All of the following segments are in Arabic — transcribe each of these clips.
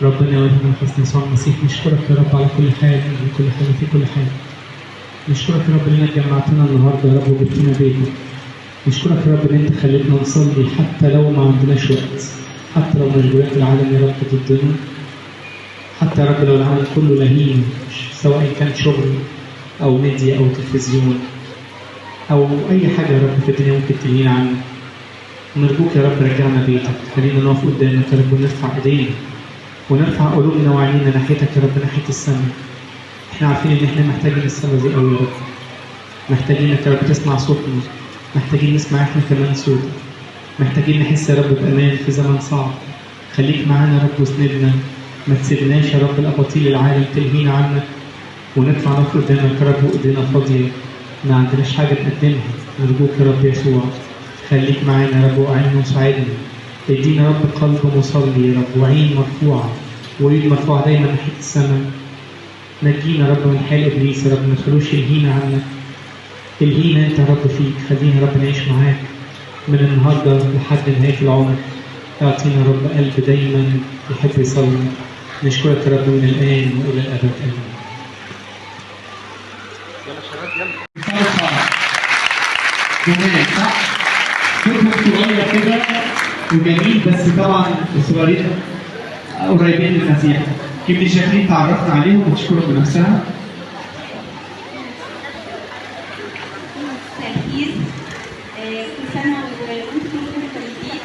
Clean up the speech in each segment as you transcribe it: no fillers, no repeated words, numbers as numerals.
ربنا ولينا حسن يسوع المسيح، نشكرك يا رب على كل حال ومن كل حال وفي كل حال. نشكرك يا رب انك جمعتنا النهارده يا رب وجبتنا بيتك. نشكرك يا رب ان انت خليتنا نصلي حتى لو ما عندناش وقت، حتى لو مشغولات العالم يا رب ضدنا، حتى يا رب لو العالم كله لهين، سواء كان شغل او ميديا او تلفزيون او اي حاجه يا رب في الدنيا ممكن تلهينا عنك. نرجوك يا رب رجعنا بيتك، خلينا نقف قدامك يا رب ونرفع ايدينا ونرفع قلوبنا وعينينا ناحيتك يا رب، ناحيه السماء. احنا عارفين ان احنا محتاجين السماء دي قوي يا رب، محتاجينك يا رب تسمع صوتنا، محتاجين نسمع احنا كمان صوتك، محتاجين نحس يا رب بامان في زمن صعب. خليك معانا يا رب واسندنا، ما تسيبناش يا رب الاباطيل العالم تلهينا عنك ونطلع نقف قدامك يا رب وايدينا فاضيه ما عندناش حاجه نقدمها. نرجوك يا رب يسوع خليك معانا يا رب وأعيننا وساعدنا. ادينا يا رب قلب مصلي يا رب وعين مرفوعه وايد مرفوعه دايما ناحيه السماء. نجينا يا رب من حال ابليس يا رب، ما تخلوش يلهينا عنك. الهينا انت يا رب فيك، خلينا يا رب نعيش معاك من النهارده لحد نهايه العمر. اعطينا يا رب قلب دايما يحب يصلي. نشكرك يا رب من الان والى الابد امين. جمال صح؟ صوتهم صغير كده وجميل، بس طبعا الصغيرين قريبين من المسيح. كيف شاكرين تعرفنا عليهم وتشكرهم بنفسها. تركيز كل سنه وانتم كلكم طيبين.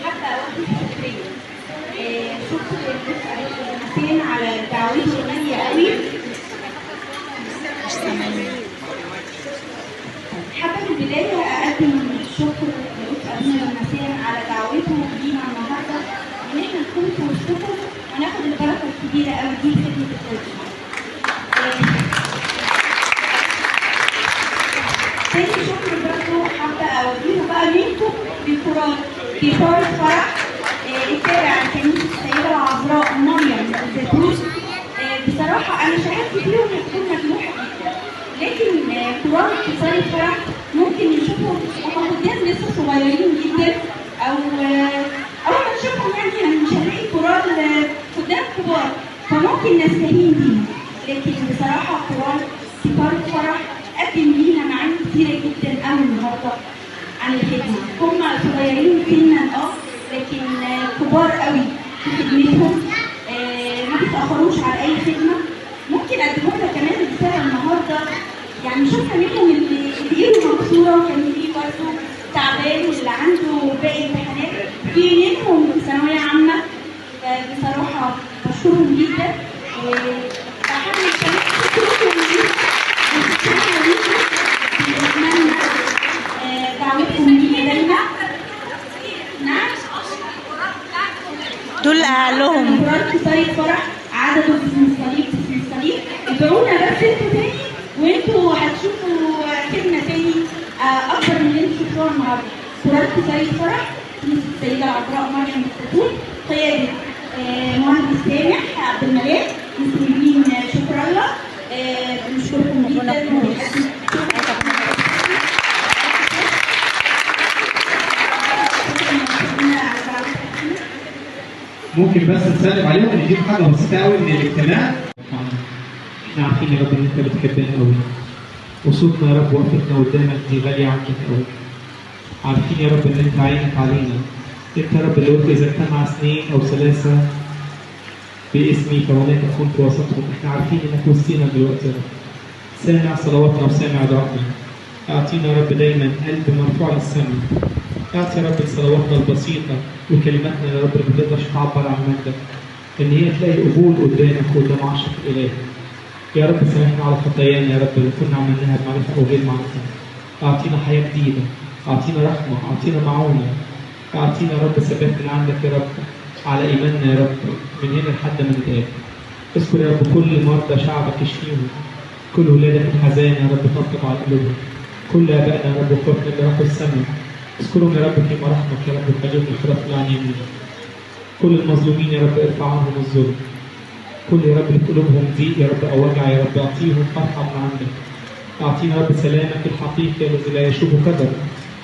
حابه اوجه شكرين. شكر حسين على دعوته الغاليه قوي. حابه في البدايه اقدم شكر لأبونا حسين على دعوته لينا النهارده، ان احنا نكون في وسطكم وناخد البركه الكبيره قوي دي في خدمه الكوتش. تاني شكر برضه حابه اوديه بقى منكم للقران في فرح التابع لكنيسه السيده العذراء مريم الزيتون. بصراحه انا شهادتي فيهم هتكون مجروحه جدا، لكن قران اتصال الفرح ممكن نشوفهم هم قدام لسه صغيرين جدا، او اول ما نشوفهم يعني مش هنلاقي قران قدام كبار فممكن نستهين بيهم، لكن بصراحه قران كبار الفرح قدم لينا معاني كتيره جدا قوي النهارده عن الخدمه. هم صغيرين سنا لكن كبار قوي في خدمتهم، ما بيتاخروش على اي خدمه. ممكن اقدموا لنا كمان رساله النهارده، يعني شفنا منهم اللي ايده مكسوره وكان في برضه تعبان واللي عنده باقي امتحانات، في منهم ثانويه عامه. بصراحه بشكرهم جدا وبحب كمان اشكركم ونتمنى دعوتكم لينا دايما. نعم دول اهلهم قرار كفايه فرح عدده في الصليب. ادعونا بس انتوا تاني وانتوا هتشوفوا كلمه تاني اكبر من اللي انتوا شفتوها النهارده. قرار كفايه فرح كنيسه السيده العذراء مريم الزيتون قياده مهندس سامح عبد الملاك مسلمين. شكرا الله. بنشكركم جدا. ممكن بس نسلم عليهم ونجيب حاجه بسيطه قوي من الاجتماع. احنا عارفين يا رب ان انت بتحبنا قوي، وصوتنا يا رب وقفتنا قدامك دي غاليه عنك قوي. عارفين يا رب ان انت عينك علينا، انت يا رب اللي قلت اذا اجتمع اثنين او ثلاثه باسمي فهناك اكون في وسطهم. احنا عارفين انك وسطينا دلوقتي يا رب، سامع صلواتنا وسامع دعائنا. اعطينا يا رب دايما قلب مرفوع للسماء. اعطي يا رب صلواتنا البسيطه وكلماتنا يا رب اللي ما تقدرش تعبر عن مجدك، ان هي تلاقي قبول قدامك وقدام عرشك الالهي. يا رب سامحنا على خطايانا يا رب اللي كنا عملناها بمعرفه او غير معرفه. اعطينا حياه جديده، اعطينا رحمه، اعطينا معونه، اعطينا يا رب ثبات من عندك يا رب على ايماننا يا رب من هنا لحد من الآن. اذكر يا رب كل مرضى شعبك اشفيهم، كل ولادك الحزان يا رب طبطب على قلوبهم، كل ابائنا يا رب اخواتنا اللي راحوا السماء اذكرهم يا رب في مراحمك يا رب وخليهم يخرفوا عن يمينك. كل المظلومين يا رب ارفع عنهم الظلم، كل يا رب اللي في قلوبهم ضيق يا رب او وجع يا رب اعطيهم فرحه من عندك. اعطينا يا رب سلامك الحقيقي الذي لا يشوب قدر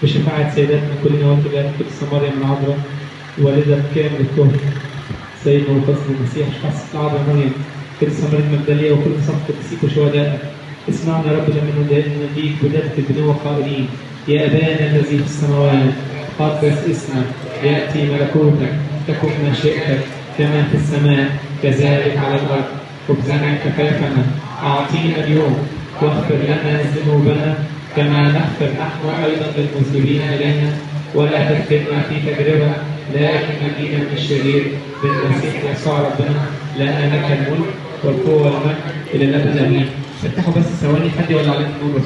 بشفاعه سيداتنا كلنا وانت بارك في السماريا من عذراء والده كامل الكهف سيدنا وخلصنا المسيح شخص العذراء مريم كل سمرة مجدلية وكل صف قدسيك وشهدائك. اسمعنا يا رب لما نديك بذاتك البنوة قائلين: يا أبانا الذي في السماوات قدس اسمك، يأتي ملكوتك، تكن مشيئتك كما في السماء كذلك على الأرض. خبزنا كفافنا أعطينا اليوم، واغفر لنا ذنوبنا كما نغفر نحن أيضا للمذنبين إلينا، ولا تدخلنا في تجربة لكن نجينا من الشرير بالمسيح يسوع ربنا، لأن لك الملك والقوة والمجد إلى الأبد آمين. افتحوا بس ثواني حد يولع عليكم نور.